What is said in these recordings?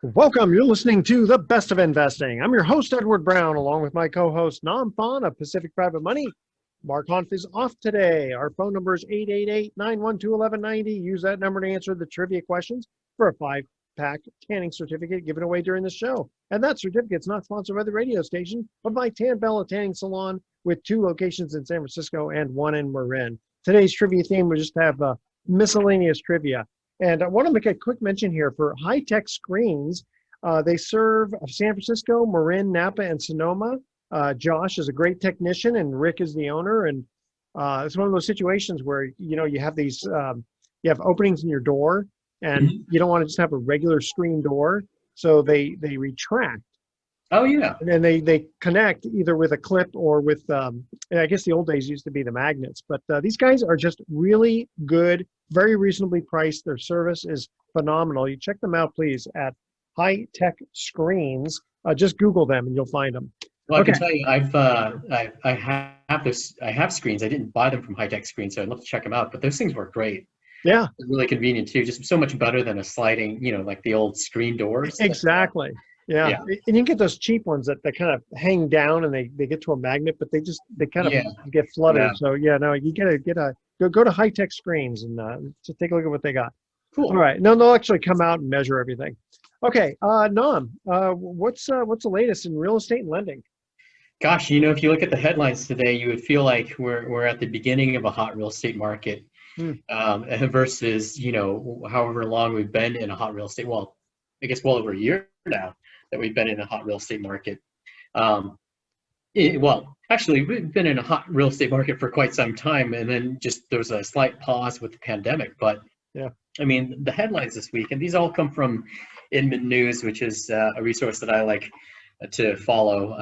Welcome. You're listening to The Best of Investing. I'm your host, Edward Brown, along with my co-host, Nam Phan of Pacific Private Money. Mark Hanf is off today. Our phone number is 888-912-1190. Use that number to answer the trivia questions for a 5-pack tanning certificate given away during the show. And that certificate's not sponsored by the radio station, but by Tan Bella Tanning Salon with 2 locations in San Francisco and 1 in Marin. Today's trivia theme, we just have miscellaneous trivia. And I want to make a quick mention here for High-Tech Screens. They serve San Francisco, Marin, Napa, and Sonoma. Josh is a great technician, and Rick is the owner. And it's one of those situations where you have these you have openings in your door, and you don't want to just have a regular screen door, so they retract. Oh yeah. And then they connect either with a clip or with I guess the old days used to be the magnets. But these guys are just really good, very reasonably priced. Their service is phenomenal. You check them out, please, at High-Tech Screens. Just Google them and you'll find them. Well, I can tell you, I have screens. I didn't buy them from High-Tech Screens, so I'd love to check them out. But those things work great. Yeah. They're really convenient too. Just so much better than a sliding, like the old screen doors. Exactly. Yeah. And you can get those cheap ones that kind of hang down and they get to a magnet, but they kind of get flooded. Yeah. So you gotta go to High-Tech Screens and just take a look at what they got. Cool. All right. No, they'll actually come out and measure everything. Okay. Nam, what's the latest in real estate and lending? Gosh, if you look at the headlines today, you would feel like we're at the beginning of a hot real estate market, versus however long we've been in a hot real estate. Well, I guess well over a year now that we've been in a hot real estate market. Actually, we've been in a hot real estate market for quite some time, and then just there was a slight pause with the pandemic. But I mean, the headlines this week, and these all come from Inman News, which is a resource that I like to follow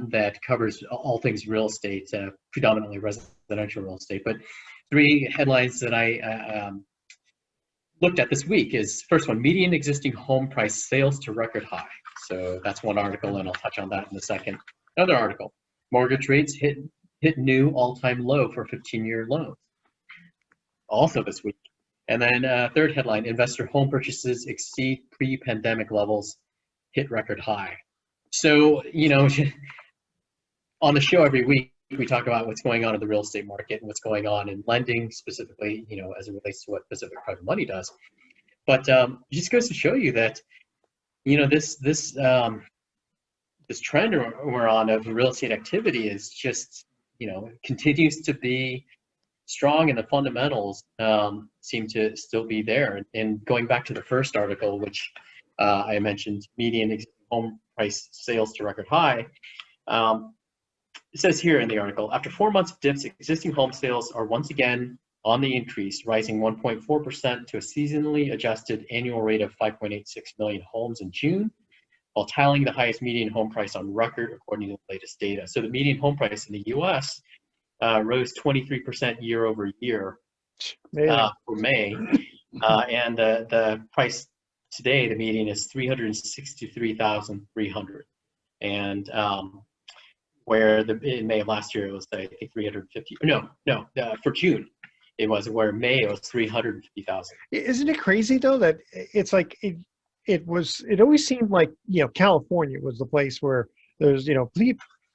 that covers all things real estate, predominantly residential real estate. But 3 headlines that I looked at this week is, first one, median existing home price sales to record high. So that's one article, and I'll touch on that in a second. Another article, mortgage rates hit new all-time low for 15-year loans. Also this week. And then third headline, investor home purchases exceed pre-pandemic levels, hit record high. So, on the show every week, we talk about what's going on in the real estate market and what's going on in lending specifically, as it relates to what Pacific Private Money does. But it just goes to show you that, this trend we're on of real estate activity is just, continues to be strong, and the fundamentals seem to still be there. And going back to the first article, which I mentioned, median home price sales to record high, it says here in the article, after 4 months of dips, existing home sales are once again on the increase, rising 1.4% to a seasonally adjusted annual rate of 5.86 million homes in June, while tallying the highest median home price on record according to the latest data. So the median home price in the U.S. Rose 23% year over year for May, and the price today, the median is $363,300, and where in May of last year it was, I think, 350. For June it was, where May it was 350,000. Isn't it crazy though that it's like it always seemed like California was the place where there's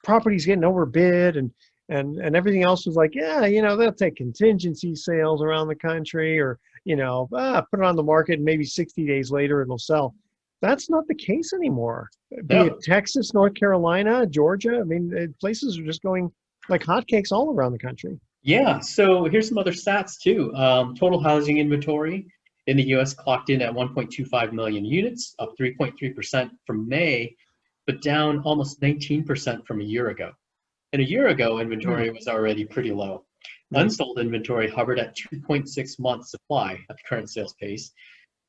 properties getting overbid and everything else was like, they'll take contingency sales around the country, or put it on the market and maybe 60 days later it'll sell. That's not the case anymore. Be it Texas, North Carolina, Georgia. I mean, places are just going like hotcakes all around the country. Yeah. So here's some other stats too. Total housing inventory in the U.S. clocked in at 1.25 million units, up 3.3% from May, but down almost 19% from a year ago. And a year ago, inventory was already pretty low. Unsold inventory hovered at 2.6 months supply at the current sales pace,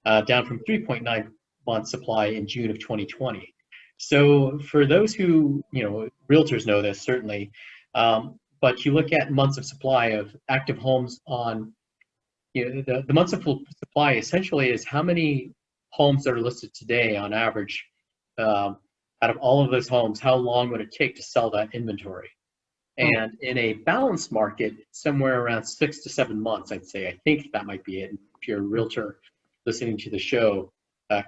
down from 3.9 months supply in June of 2020. So for those who, realtors know this certainly, but you look at months of supply of active homes on, the months of supply essentially is how many homes that are listed today on average. Out of all of those homes, how long would it take to sell that inventory? And in a balanced market, somewhere around 6 to 7 months, I'd say. I think that might be it. If you're a realtor listening to the show,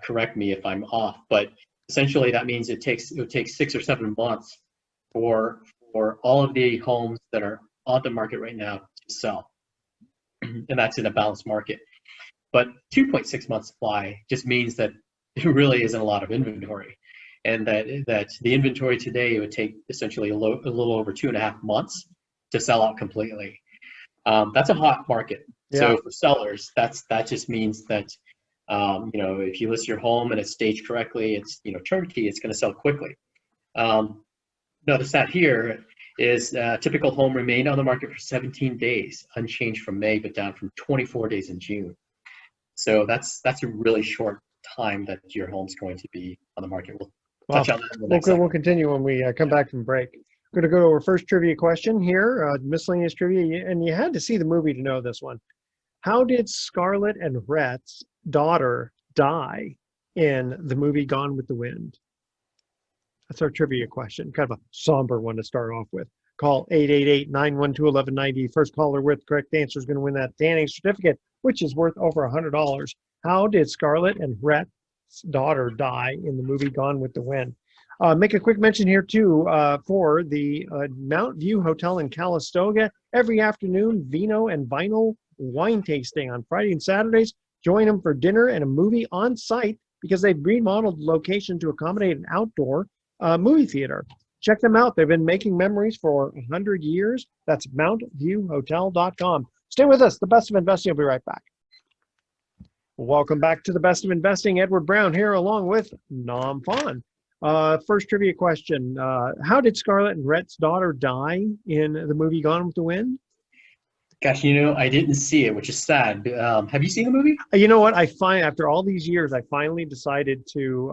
correct me if I'm off, but essentially that means it would take 6 or 7 months for all of the homes that are on the market right now to sell, and that's in a balanced market. But 2.6 months supply just means that there really isn't a lot of inventory, and that the inventory today would take essentially a little over 2.5 months to sell out completely. That's a hot market. Yeah. So for sellers, that just means that if you list your home and it's staged correctly, it's turnkey, it's going to sell quickly. Notice that here is typical home remained on the market for 17 days, unchanged from May, but down from 24 days in June. So that's a really short time that your home's going to be on the market. We'll touch on that in the next we'll continue when we come back from break. We're going to go to our first trivia question here, miscellaneous trivia, and you had to see the movie to know this one. How did Scarlett and Rhett's daughter die in the movie Gone with the Wind? That's our trivia question. Kind of a somber one to start off with. Call 888-912-1190. First caller with correct answer is going to win that tanning certificate, which is worth over $100. How did Scarlett and Rhett's daughter die in the movie Gone with the Wind? Make a quick mention here, too, for the Mount View Hotel in Calistoga. Every afternoon, vino and vinyl wine tasting on Friday and Saturdays. Join them for dinner and a movie on site because they've remodeled the location to accommodate an outdoor movie theater. Check them out. They've been making memories for 100 years. That's mountviewhotel.com. Stay with us. The Best of Investing. I'll be right back. Welcome back to the Best of Investing. Edward Brown here along with Nam Phan. First trivia question. How did Scarlett and Rhett's daughter die in the movie Gone with the Wind? Gosh, I didn't see it, which is sad. Have you seen the movie? You know what? After all these years, I finally decided to,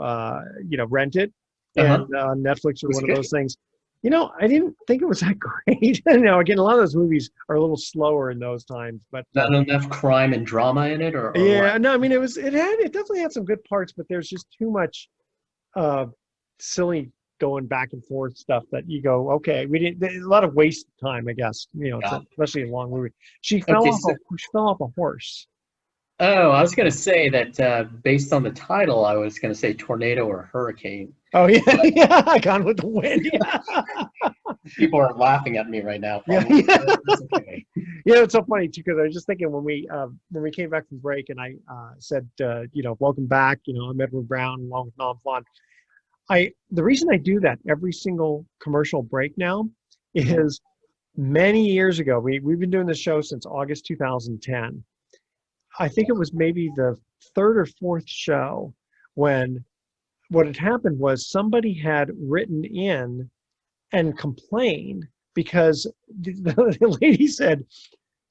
rent it. And Netflix or one of those things. I didn't think it was that great. Again, a lot of those movies are a little slower in those times, but not enough crime and drama in it, or yeah, what? no, I mean it definitely had some good parts, but there's just too much silly going back and forth stuff that you go, okay, there's a lot of waste time, I guess. Especially a long movie. She fell off a horse. Oh, I was going to say that based on the title, I was going to say tornado or hurricane. Oh, yeah, yeah, Gone with the Wind. Yeah. People are laughing at me right now. Yeah. Okay. It's so funny, too, because I was just thinking when we came back from break and I said, welcome back, I'm Edward Brown along with Nam Phan. The reason I do that every single commercial break now is many years ago, we've been doing this show since August 2010. I think it was maybe the third or fourth show when what had happened was somebody had written in and complained because the lady said,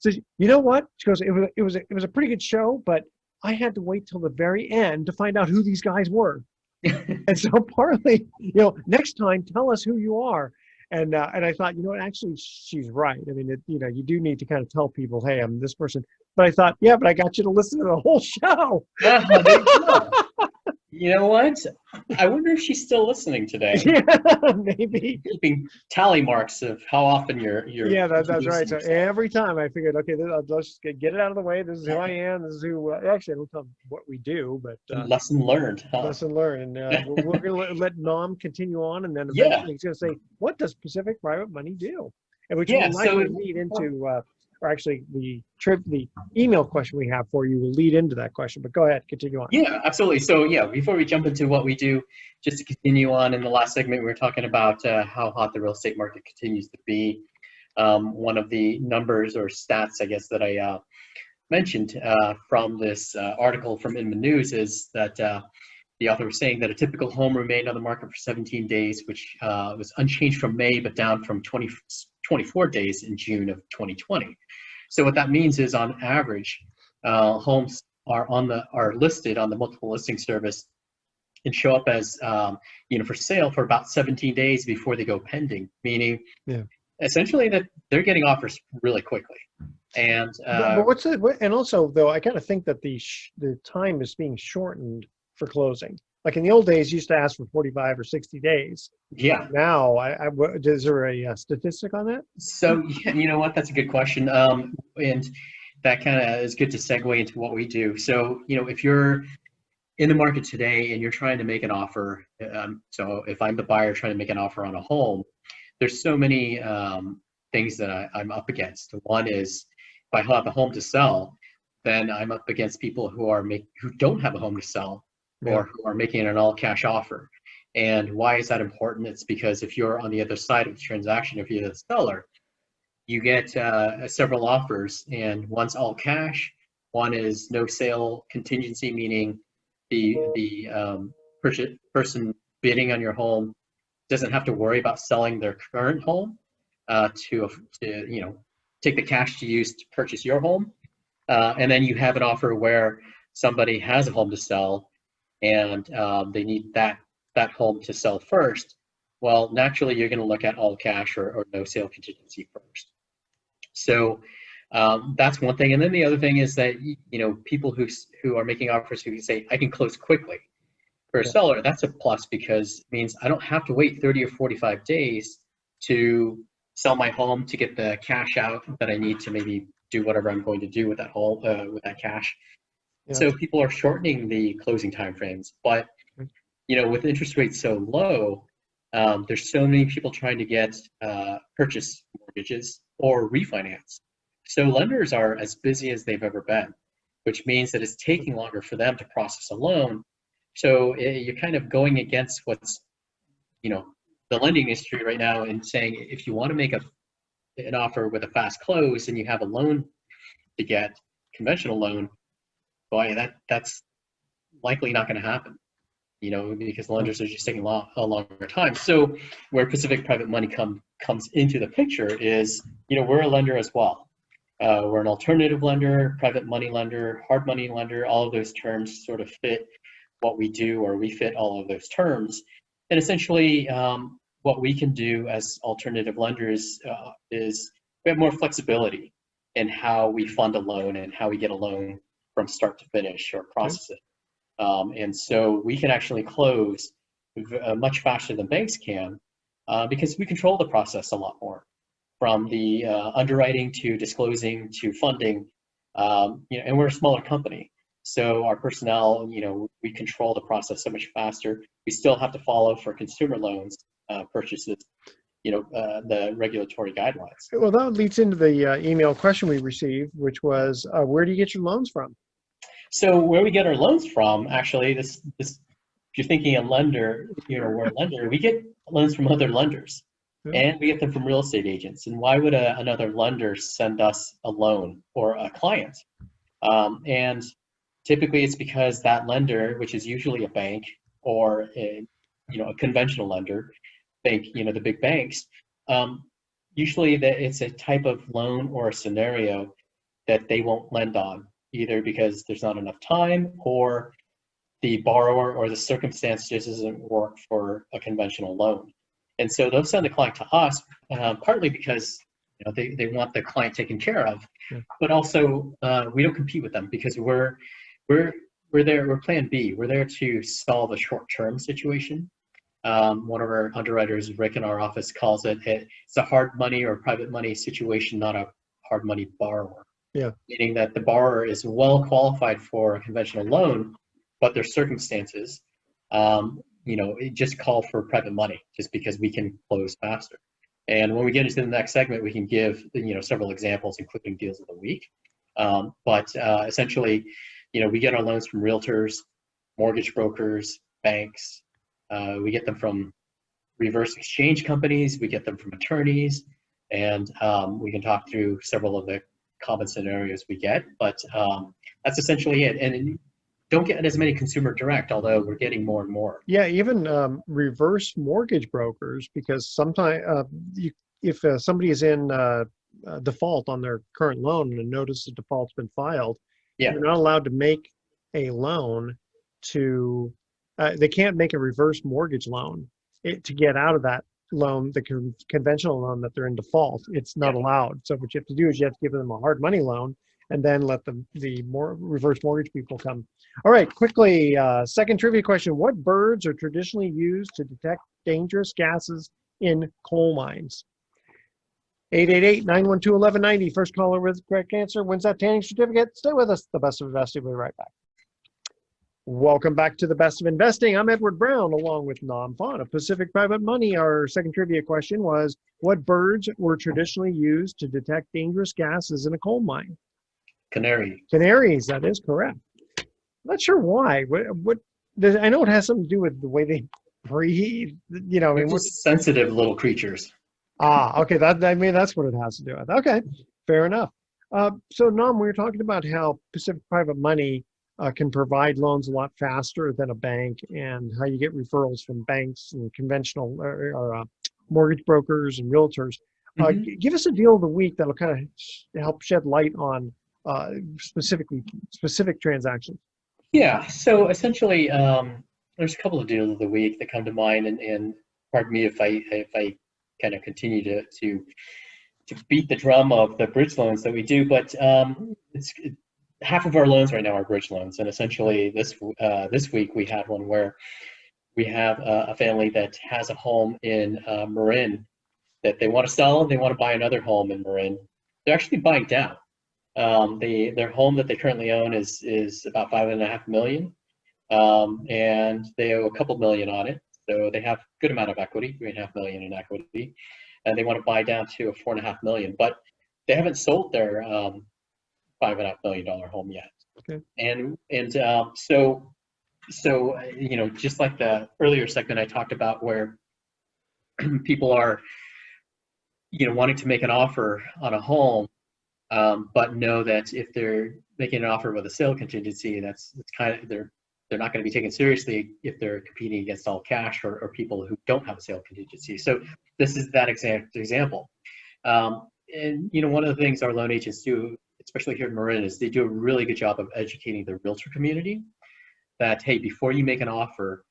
you know what? She goes, it was a pretty good show, but I had to wait till the very end to find out who these guys were. And so partly, next time, tell us who you are. And I thought, actually, she's right. I mean, you do need to kind of tell people, hey, I'm this person. But I thought, yeah, but I got you to listen to the whole show. You know what? I wonder if she's still listening today. Yeah, maybe. Keeping tally marks of how often you're yeah, that's right. So every time I figured, okay, let's just get it out of the way. This is who I am. This is who, actually, I don't tell them what we do, but. Lesson learned. Huh? Lesson learned. And we're going to let Nam continue on, and then eventually he's going to say, what does Pacific Private Money do? And which will likely lead into, or actually the email question we have for you will lead into that question, but go ahead, continue on. Yeah, absolutely. So before we jump into what we do, just to continue on, in the last segment, we were talking about how hot the real estate market continues to be. One of the numbers or stats, I guess, that I mentioned from this article from Inman News is that the author was saying that a typical home remained on the market for 17 days, which was unchanged from May, but down from 24 days in June of 2020. So what that means is, on average, homes are listed on the multiple listing service and show up as for sale for about 17 days before they go pending, meaning essentially that they're getting offers really quickly. And but and also though, I kind of think that the time is being shortened for closing. Like in the old days, you used to ask for 45 or 60 days. Yeah. Now, is there a statistic on that? So, you know what? That's a good question. And that kind of is good to segue into what we do. So, if you're in the market today and you're trying to make an offer, so if I'm the buyer trying to make an offer on a home, there's so many things that I'm up against. One is if I have a home to sell, then I'm up against people who don't have a home to sell, Yeah. or who are making an all cash offer. And why is that important? It's because if you're on the other side of the transaction, if you're the seller, you get several offers, and one's all cash, one is no sale contingency, meaning the person bidding on your home doesn't have to worry about selling their current home to take the cash to use to purchase your home. And then you have an offer where somebody has a home to sell, and they need that home to sell first. Well, naturally, you're going to look at all cash or no sale contingency first. So that's one thing. And then the other thing is that people who are making offers who say, I can close quickly. For a seller, that's a plus, because it means I don't have to wait 30 or 45 days to sell my home to get the cash out that I need to maybe do whatever I'm going to do with that home, with that cash. Yeah. So people are shortening the closing timeframes. But with interest rates so low, there's so many people trying to get purchase mortgages or refinance. So lenders are as busy as they've ever been, which means that it's taking longer for them to process a loan. So you're kind of going against what's, the lending industry right now, and saying if you want to make an offer with a fast close and you have a loan to get, conventional loan, boy, that's likely not going to happen, because lenders are just taking a longer time. So where Pacific Private Money comes into the picture is, we're a lender as well. We're an alternative lender, private money lender, hard money lender. All of those terms sort of fit what we do, or we fit all of those terms. And essentially, what we can do as alternative lenders is we have more flexibility in how we fund a loan and how we get a loan from start to finish or process it. And so we can actually close much faster than banks can, because we control the process a lot more, from the underwriting to disclosing to funding. And we're a smaller company. So our personnel, we control the process so much faster. We still have to follow, for consumer loans purchases, the regulatory guidelines. Well, that leads into the email question we received, which was, where do you get your loans from? So where we get our loans from, actually, this if you're thinking a lender, we're a lender, we get loans from other lenders, and we get them from real estate agents. And why would another lender send us a loan or a client? And typically it's because that lender, which is usually a bank or a conventional lender, the big banks, usually it's a type of loan or a scenario that they won't lend on, either because there's not enough time, or the borrower or the circumstance just doesn't work for a conventional loan. And so they'll send the client to us, partly because they want the client taken care of, but also we don't compete with them, because we're there, we're plan B. We're there to solve a short-term situation. One of our underwriters, Rick, in our office, calls it's a hard money or private money situation, not a hard money borrower. Yeah. Meaning that the borrower is well qualified for a conventional loan, but their circumstances, it just call for private money, just because we can close faster. And when we get into the next segment, we can give several examples, including deals of the week. But essentially, we get our loans from realtors, mortgage brokers, banks. We get them from reverse exchange companies. We get them from attorneys, and we can talk through several of the common scenarios we get. But that's essentially it. And don't get as many consumer direct, although we're getting more and more. Yeah, even reverse mortgage brokers, because sometimes if somebody is in default on their current loan and a notice of default's been filed, you're not allowed to make a loan to, they can't make a reverse mortgage loan to get out of that loan, the conventional loan that they're in default. It's not allowed. So what you have to do is you have to give them a hard money loan and then let the reverse mortgage people come. All right, quickly, second trivia question. What birds are traditionally used to detect dangerous gases in coal mines? 888-912-1190. First caller with correct answer wins that tanning certificate. Stay with us. The Best of Investing. We'll be right back. Welcome back to the Best of Investing. I'm Edward Brown, along with Nam Phan of Pacific Private Money. Our second trivia question was, what birds were traditionally used to detect dangerous gases in a coal mine? Canary. Canaries, that is correct. I'm not sure why. I know it has something to do with the way they breathe. You know, I They're mean, just sensitive little creatures. okay, that's what it has to do with. Okay, fair enough. So Nam, we were talking about how Pacific Private Money can provide loans a lot faster than a bank, and how you get referrals from banks and conventional mortgage brokers and realtors. Give us a deal of the week that'll kind of help shed light on specific transactions. Yeah. So essentially, there's a couple of deals of the week that come to mind, and pardon me if I kind of continue to beat the drum of the bridge loans that we do, but half of our loans right now are bridge loans, and essentially this week we had one where we have a family that has a home in Marin that they want to sell, and they want to buy another home in Marin. They're actually buying down. Their home that they currently own is about $5.5 million, and they owe a couple million on it, so they have a good amount of equity, $3.5 million in equity, and they want to buy down to a $4.5 million, but they haven't sold their $5.5 million home yet. Okay. And so just like the earlier segment I talked about, where people are wanting to make an offer on a home, but know that if they're making an offer with a sale contingency, it's kind of they're not going to be taken seriously if they're competing against all cash or people who don't have a sale contingency. So this is that exact example. And one of the things our loan agents do, especially here in Marin, is they do a really good job of educating the realtor community that, hey, before you make an offer,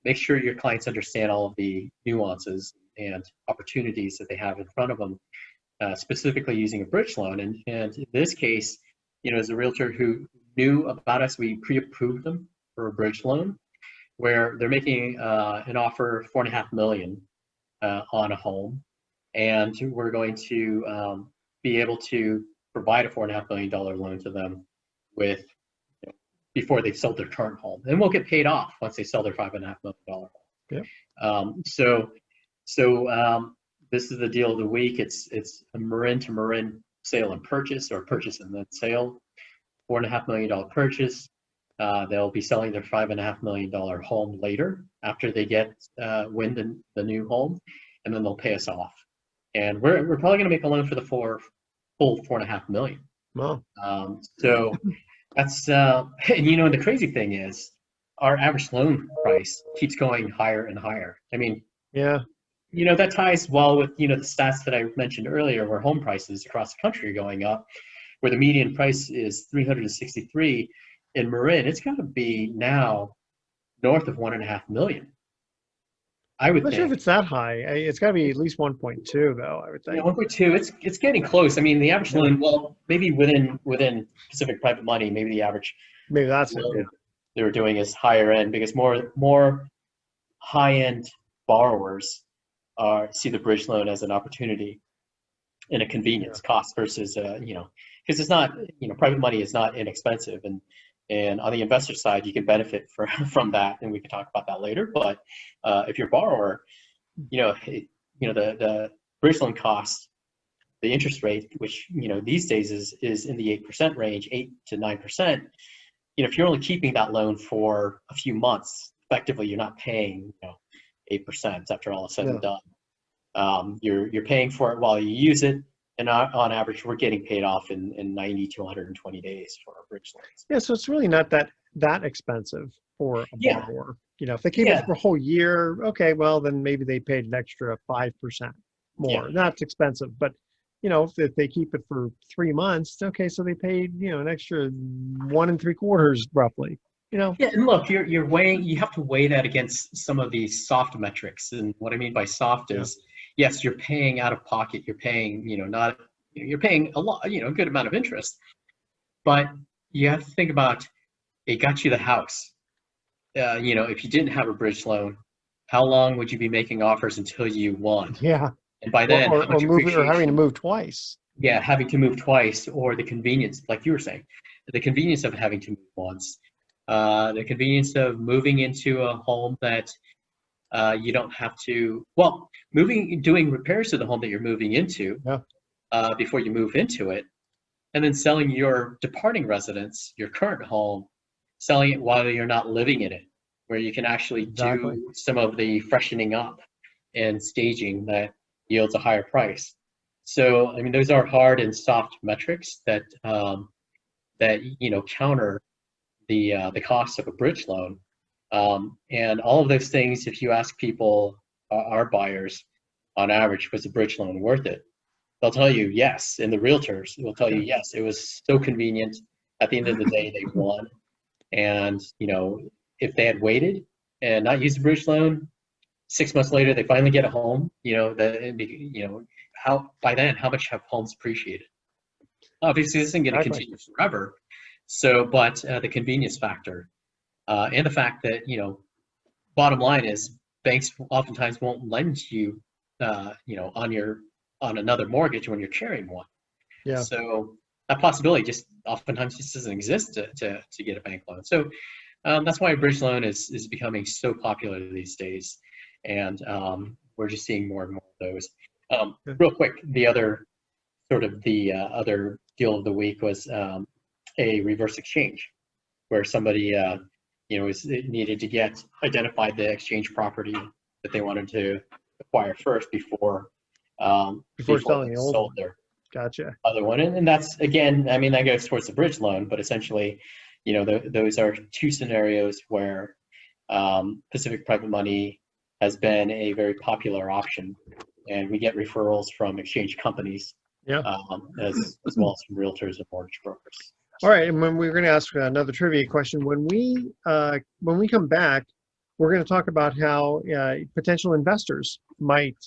make sure your clients understand all of the nuances and opportunities that they have in front of them, specifically using a bridge loan. And in this case, as a realtor who knew about us, we pre-approved them for a bridge loan, where they're making an offer $4.5 million on a home, and we're going to be able to provide a $4.5 million loan to them with before they've sold their current home, and we'll get paid off once they sell their $5.5 million home. Yeah. So this is the deal of the week. It's a Marin to Marin sale and purchase, or purchase and then sale. $4.5 million purchase. They'll be selling their $5.5 million home later after they get win the new home, and then they'll pay us off. And we're probably going to make a loan for the full $4.5 million. Wow. So that's and the crazy thing is our average loan price keeps going higher and higher. I mean, yeah, that ties well with the stats that I mentioned earlier, where home prices across the country are going up, where the median price is $363 in Marin. It's got to be now north of $1.5 million. I would I'm not think. sure if it's that high. It's got to be at least 1.2, though, I would think. 1.2. It's getting close. I mean, the average loan, well, maybe within Pacific Private Money, maybe the average maybe that's it. Yeah. they were doing is higher end, because more high end borrowers see the bridge loan as an opportunity and a convenience cost versus because it's not private money is not inexpensive, and on the investor side you can benefit from that, and we can talk about that later. But if you're a borrower, the bridge loan cost, the interest rate, which these days is in the 8% range, 8 to 9%. If you're only keeping that loan for a few months, effectively you're not paying 8% after all is said and done. You're paying for it while you use it, and on average we're getting paid off in 90 to 120 days for our bridge loans. Yeah, so it's really not that expensive for a borrower. If they keep it for a whole year, okay, well then maybe they paid an extra 5% more. That's expensive, but if they keep it for 3 months, okay, so they paid an extra 1 3/4 roughly. Yeah, and look, you have to weigh that against some of these soft metrics. And what I mean by soft is, yes, you're paying out of pocket, you're paying, you're paying a lot, a good amount of interest. But you have to think about, it got you the house. If you didn't have a bridge loan, how long would you be making offers until you won? Yeah. And by then, or having to move twice. Yeah, having to move twice, or the convenience, like you were saying, the convenience of having to move once. the convenience of moving into a home that you don't have to, well, doing repairs to the home that you're moving into Yeah. Before you move into it, and then selling your departing residence, your current home, selling it while you're not living in it, where you can actually Exactly. do some of the freshening up and staging that yields a higher price. So, I mean, those are hard and soft metrics that counter the cost of a bridge loan. And all of those things, if you ask people, our buyers, on average, was a bridge loan worth it? They'll tell you yes, and the realtors will tell you yes. It was so convenient. At the end of the day, they won. And if they had waited and not used a bridge loan, 6 months later they finally get a home. How by then how much have homes appreciated? Obviously, this isn't going to Exactly. continue forever. So, but the convenience factor and the fact that bottom line is banks oftentimes won't lend you, on another mortgage when you're carrying one. Yeah. So that possibility just oftentimes just doesn't exist to get a bank loan. So that's why a bridge loan is becoming so popular these days, and we're just seeing more and more of those. Real quick, the other deal of the week was a reverse exchange, where somebody needed to identify the exchange property that they wanted to acquire first before selling they the old sold one. their Gotcha. other one. And that's, again, I mean, that goes towards the bridge loan, but essentially, those are two scenarios where Pacific Private Money has been a very popular option, and we get referrals from exchange companies, Yeah. as well as from realtors and mortgage brokers. All right, and when we're going to ask another trivia question, when we come back, we're going to talk about how potential investors might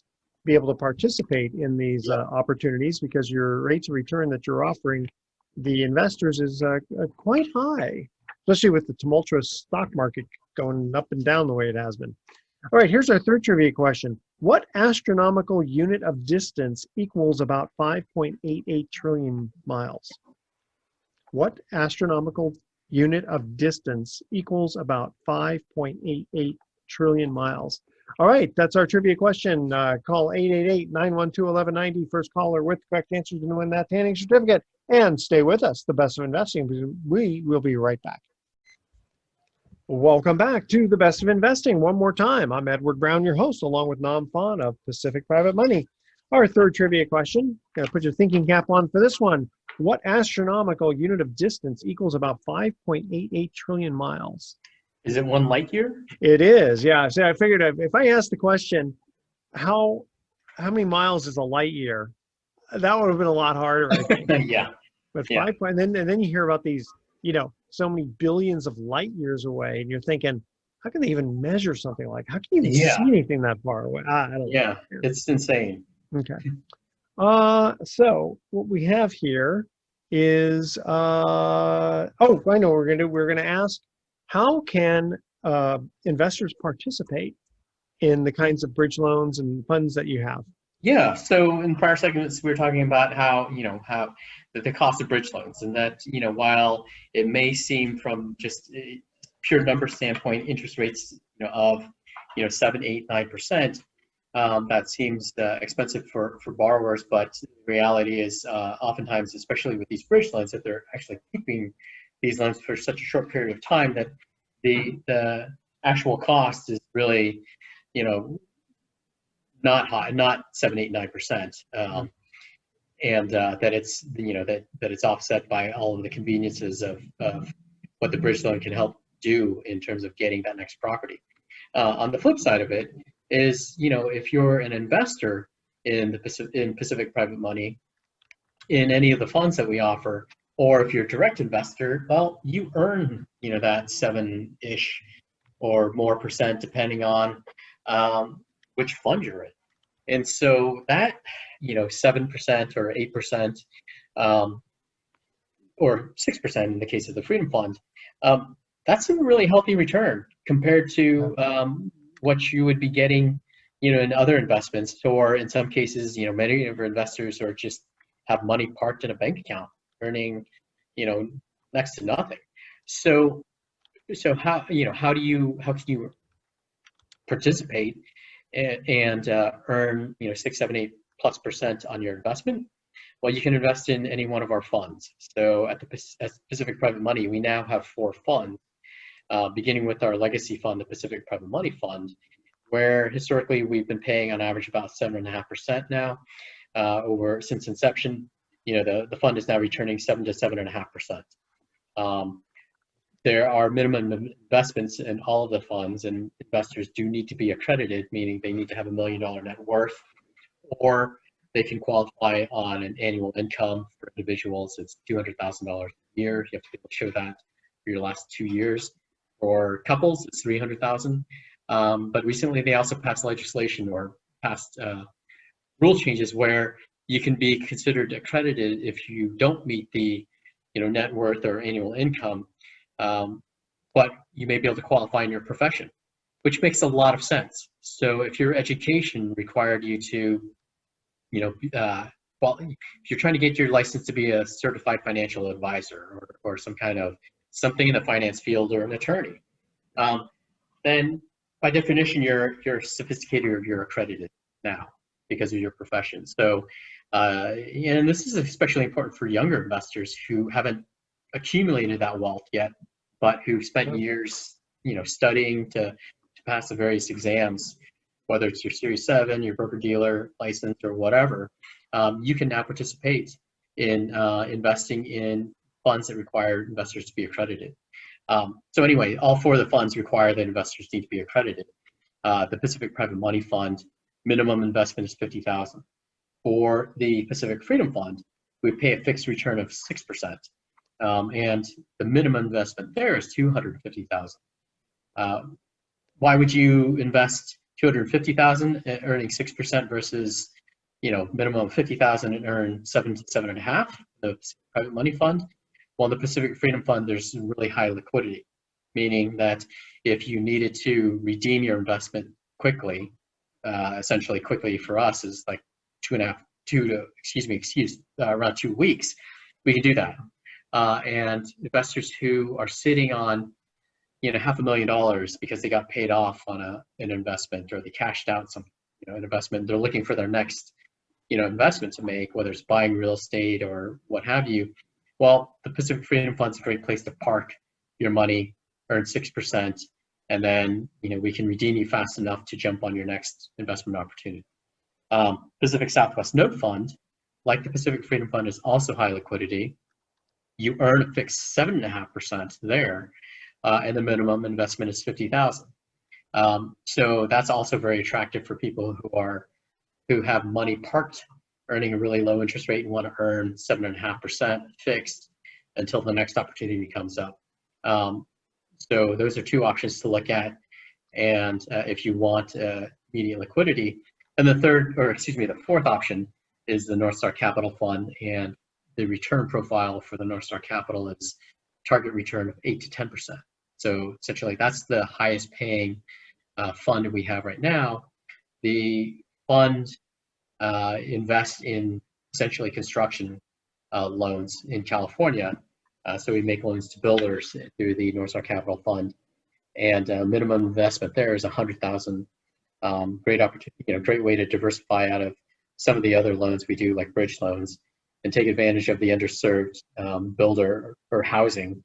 be able to participate in these opportunities, because your rates of return that you're offering the investors is quite high, especially with the tumultuous stock market going up and down the way it has been. All right, here's our third trivia question. What astronomical unit of distance equals about 5.88 trillion miles? What astronomical unit of distance equals about 5.88 trillion miles? All right, that's our trivia question. Call 888-912-1190. First caller with the correct answer is going to win that tanning certificate. And stay with us, the best of investing, because we will be right back. Welcome back to the best of investing. One more time, I'm Edward Brown, your host, along with Nam Phan of Pacific Private Money. Our third trivia question, going to put your thinking cap on for this one. What astronomical unit of distance equals about 5.88 trillion miles? Is it 1 light year? It is, yeah. So I figured if I asked the question, how many miles is a light year? That would have been a lot harder, I think. Yeah. But Yeah. and then you hear about these, so many billions of light years away, and you're thinking, how can they even measure something like? How can you even see anything that far away? I don't know. Yeah, it's insane. Okay. So what we have here is I know what we're gonna do. We're gonna ask, how can investors participate in the kinds of bridge loans and funds that you have? Yeah. So in prior segments, we were talking about how the cost of bridge loans, and that while it may seem from just a pure number standpoint, interest rates of 7, 8, 9%. That seems expensive for borrowers, but the reality is oftentimes, especially with these bridge loans, that they're actually keeping these loans for such a short period of time that the actual cost is really, not high, not 7, 8, 9%, and that it's that it's offset by all of the conveniences of what the bridge loan can help do in terms of getting that next property. On the flip side of it is, if you're an investor in Pacific Private Money, in any of the funds that we offer, or if you're a direct investor, well, you earn that 7-ish or more percent, depending on which fund you're in. And so that 7% or 8%, or 6% in the case of the Freedom Fund, that's a really healthy return compared to what you would be getting, in other investments, or in some cases, many of our investors are just have money parked in a bank account, earning, next to nothing. So so how how can you participate and earn 6, 7, 8+% on your investment? Well, you can invest in any one of our funds. So at Pacific Private Money, we now have 4 funds, beginning with our legacy fund, the Pacific Private Money Fund, where historically we've been paying on average about 7.5% now over since inception. The fund is now returning 7 to 7.5%. There are minimum investments in all of the funds, and investors do need to be accredited, meaning they need to have $1 million net worth, or they can qualify on an annual income. For individuals, it's $200,000 a year. You have to be able to show that for your last 2 years. For couples, it's $300,000. But recently, they also passed legislation or passed rule changes where you can be considered accredited if you don't meet the net worth or annual income. But you may be able to qualify in your profession, which makes a lot of sense. So if your education required you to, well, if you're trying to get your license to be a certified financial advisor or some kind of something in the finance field or an attorney, then by definition you're sophisticated or you're accredited now because of your profession. So, and this is especially important for younger investors who haven't accumulated that wealth yet, but who spent years, studying to pass the various exams, whether it's your Series 7, your broker-dealer license, or whatever. You can now participate in investing in funds that require investors to be accredited. So anyway, all 4 of the funds require that investors need to be accredited. The Pacific Private Money Fund, minimum investment is $50,000. For the Pacific Freedom Fund, we pay a fixed return of 6%. And the minimum investment there is $250,000. Why would you invest $250,000 earning 6% versus minimum of $50,000 and earn 7 to 7.5%? The Private Money Fund. Well, in the Pacific Freedom Fund, there's really high liquidity, meaning that if you needed to redeem your investment quickly, essentially quickly for us is like around 2 weeks, we can do that. And investors who are sitting on $500,000 because they got paid off on an investment, or they cashed out some an investment, they're looking for their next investment to make, whether it's buying real estate or what have you. Well, the Pacific Freedom Fund is a great place to park your money, earn 6%, and then we can redeem you fast enough to jump on your next investment opportunity. Pacific Southwest Note Fund, like the Pacific Freedom Fund, is also high liquidity. You earn a fixed 7.5% there, and the minimum investment is $50,000. So that's also very attractive for people who have money parked, earning a really low interest rate, and want to earn 7.5% fixed until the next opportunity comes up. So those are 2 options to look at, and if you want immediate liquidity. And the 4th option is the Northstar Capital Fund, and the return profile for the Northstar Capital is target return of 8 to 10%. So essentially, that's the highest paying fund we have right now. The fund invests in essentially construction loans in California. So we make loans to builders through the Northstar Capital Fund, and minimum investment there is $100,000. Great opportunity, great way to diversify out of some of the other loans we do, like bridge loans, and take advantage of the underserved builder or housing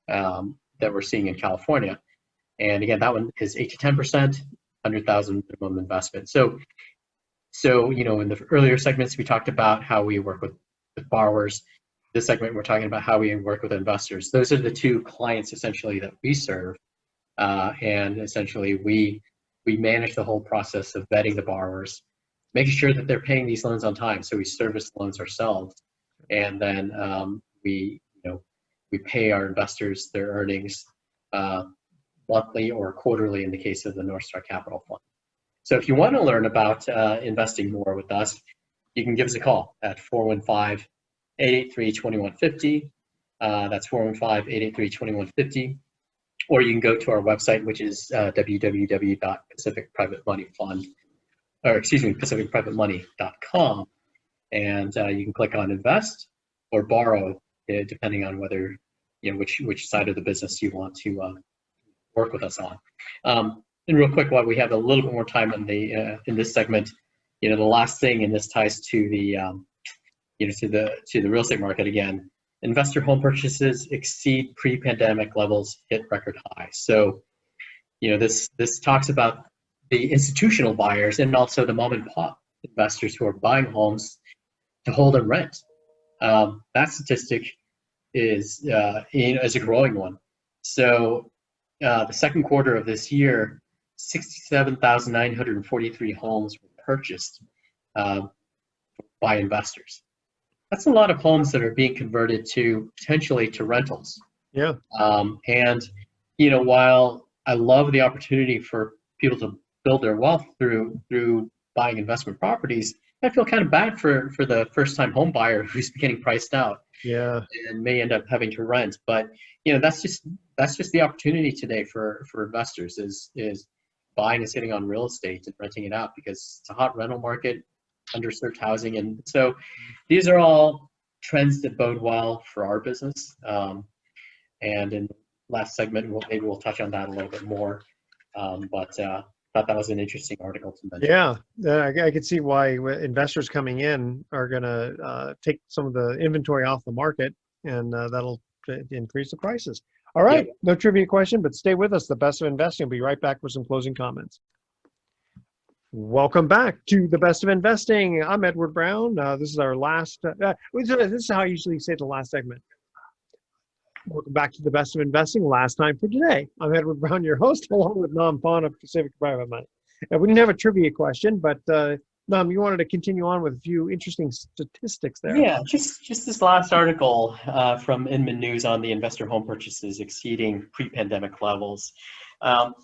that we're seeing in California. And again, that one is 8 to 10%, $100,000 minimum investment. So in the earlier segments, we talked about how we work with borrowers. This segment, we're talking about how we work with investors. Those are the 2 clients essentially that we serve, and essentially we manage the whole process of vetting the borrowers, making sure that they're paying these loans on time. So we service loans ourselves, and then we pay our investors their earnings monthly or quarterly in the case of the Northstar Capital Fund. So if you want to learn about investing more with us, you can give us a call at 415-883-2150. That's 415-883-2150. Or you can go to our website, which is pacificprivatemoney.com, and you can click on invest or borrow, depending on whether which side of the business you want to work with us on. And real quick, while we have a little bit more time in this segment, the last thing, and this ties to the to the real estate market again. Investor home purchases exceed pre-pandemic levels, hit record highs. So, this talks about the institutional buyers and also the mom and pop investors who are buying homes to hold and rent. That statistic is a growing one. So, the second quarter of this year, 67,943 homes were purchased by investors. That's a lot of homes that are being converted potentially to rentals. Yeah. And while I love the opportunity for people to build their wealth through buying investment properties, I feel kind of bad for the first-time home buyer who's getting priced out. Yeah. And may end up having to rent. But that's just the opportunity today for investors is buying and sitting on real estate and renting it out, because it's a hot rental market, underserved housing. And so these are all trends that bode well for our business. And in the last segment, maybe we'll touch on that a little bit more. But thought that was an interesting article to mention. Yeah, I could see why investors coming in are going to take some of the inventory off the market, and that'll increase the prices. All right, Yep. No trivia question, but stay with us. The Best of Investing will be right back with some closing comments. Welcome back to the Best of Investing. I'm Edward Brown. This is our last, this is how I usually say the last segment. Welcome back to the Best of Investing, last time for today. I'm Edward Brown, your host, along with Nam Phan of Pacific Private Money. We didn't have a trivia question, but Nam, you wanted to continue on with a few interesting statistics there. Yeah, just this last article from Inman News on the investor home purchases exceeding pre-pandemic levels.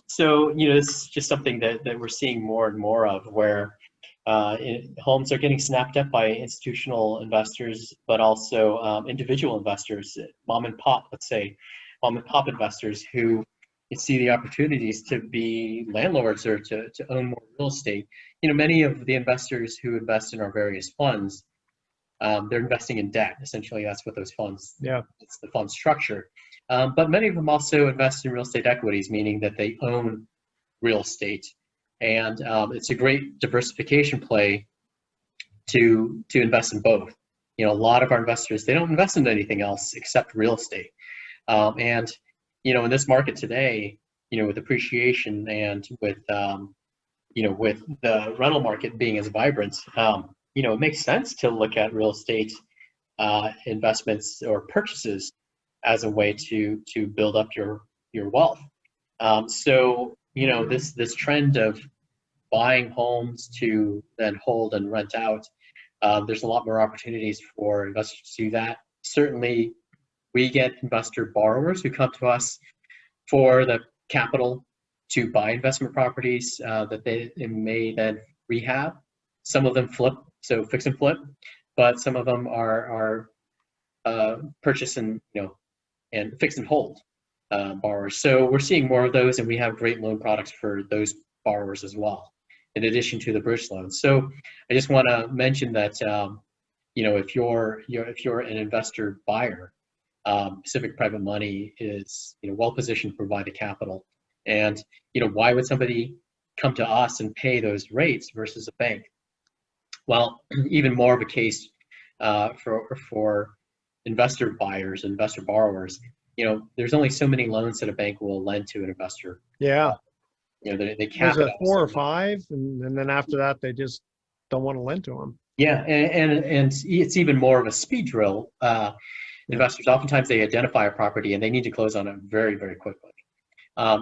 So, this is just something that we're seeing more and more of, where homes are getting snapped up by institutional investors, but also individual investors, mom and pop investors who see the opportunities to be landlords or to own more real estate. Many of the investors who invest in our various funds, they're investing in debt. Essentially, that's what those funds, it's the fund structure. But many of them also invest in real estate equities, meaning that they own real estate. And it's a great diversification play to invest in both. A lot of our investors, they don't invest in anything else except real estate. And in this market today, with appreciation and with with the rental market being as vibrant, it makes sense to look at real estate investments or purchases as a way to build up your wealth. So this trend of buying homes to then hold and rent out, there's a lot more opportunities for investors to do that. Certainly, we get investor borrowers who come to us for the capital to buy investment properties that they may then rehab. Some of them flip, so fix and flip, but some of them are purchase and and fix and hold borrowers. So we're seeing more of those, and we have great loan products for those borrowers as well, in addition to the bridge loans. So I just want to mention that if you're an investor buyer, Pacific Private Money is well positioned to provide the capital. And why would somebody come to us and pay those rates versus a bank? Well, even more of a case for investor buyers, investor borrowers. There's only so many loans that a bank will lend to an investor. Yeah. They cap There's it a 4 or 5, and then after that, they just don't want to lend to them. Yeah, and it's even more of a speed drill. Investors, oftentimes they identify a property and they need to close on it very, very quickly.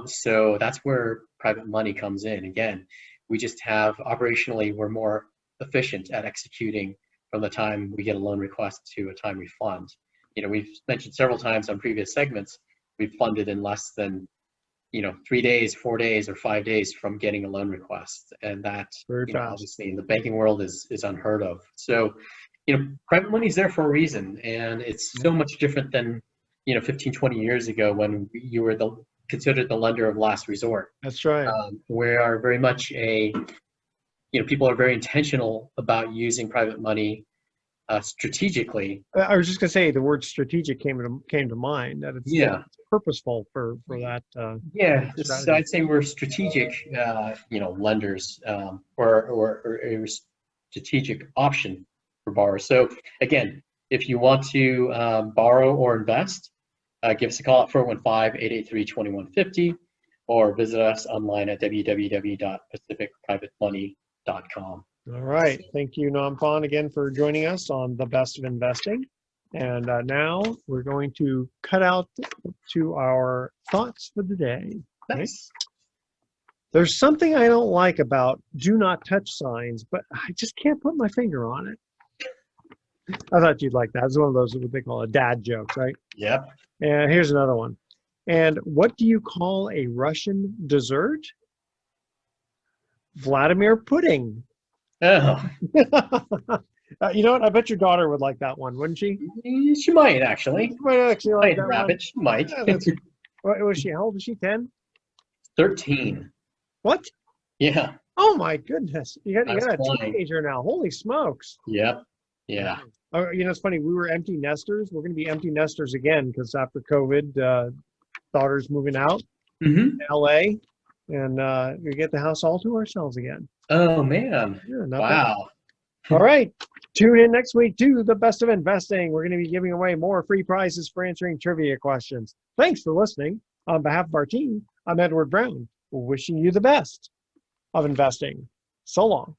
So that's where private money comes in. Again, we just have operationally, we're more efficient at executing from the time we get a loan request to a time we fund. We've mentioned several times on previous segments, we've funded in less than 3 days, 4 days, or 5 days from getting a loan request, and that obviously in the banking world is unheard of. So private money is there for a reason, and it's so much different than 15, 20 years ago when you were considered the lender of last resort. That's right. We are very much people are very intentional about using private money strategically. I was just gonna say the word strategic came to mind, that Yeah. it's purposeful for that Yeah, strategy. I'd say we're strategic, lenders, or a strategic option for borrowers. So again, if you want to borrow or invest, give us a call at 415-883-2150, or visit us online at www.pacificprivatemoney.com. All right. Thank you, Namfon, again for joining us on The Best of Investing. And now we're going to cut out to our thoughts for the day. Nice. There's something I don't like about do not touch signs, but I just can't put my finger on it. I thought you'd like that. It's one of those what they call a dad jokes, right? Yep. And here's another one. And what do you call a Russian dessert? Vladimir pudding. Oh, You know what? I bet your daughter would like that one, wouldn't she? she might actually. She might actually like Might that one. rabbit. She might. Yeah, what was she? How old is she? 10? 13. What? Yeah. Oh my goodness! You got That's a flying. teenager now. Holy smokes! Yep. Yeah. It's funny. We were empty nesters. We're going to be empty nesters again because after COVID, daughter's moving out Mm-hmm. to LA, and we get the house all to ourselves again. Oh man. Yeah, not Wow. bad. All right. Tune in next week to The Best of Investing. We're going to be giving away more free prizes for answering trivia questions. Thanks for listening. On behalf of our team, I'm Edward Brown, wishing you the best of investing. So long.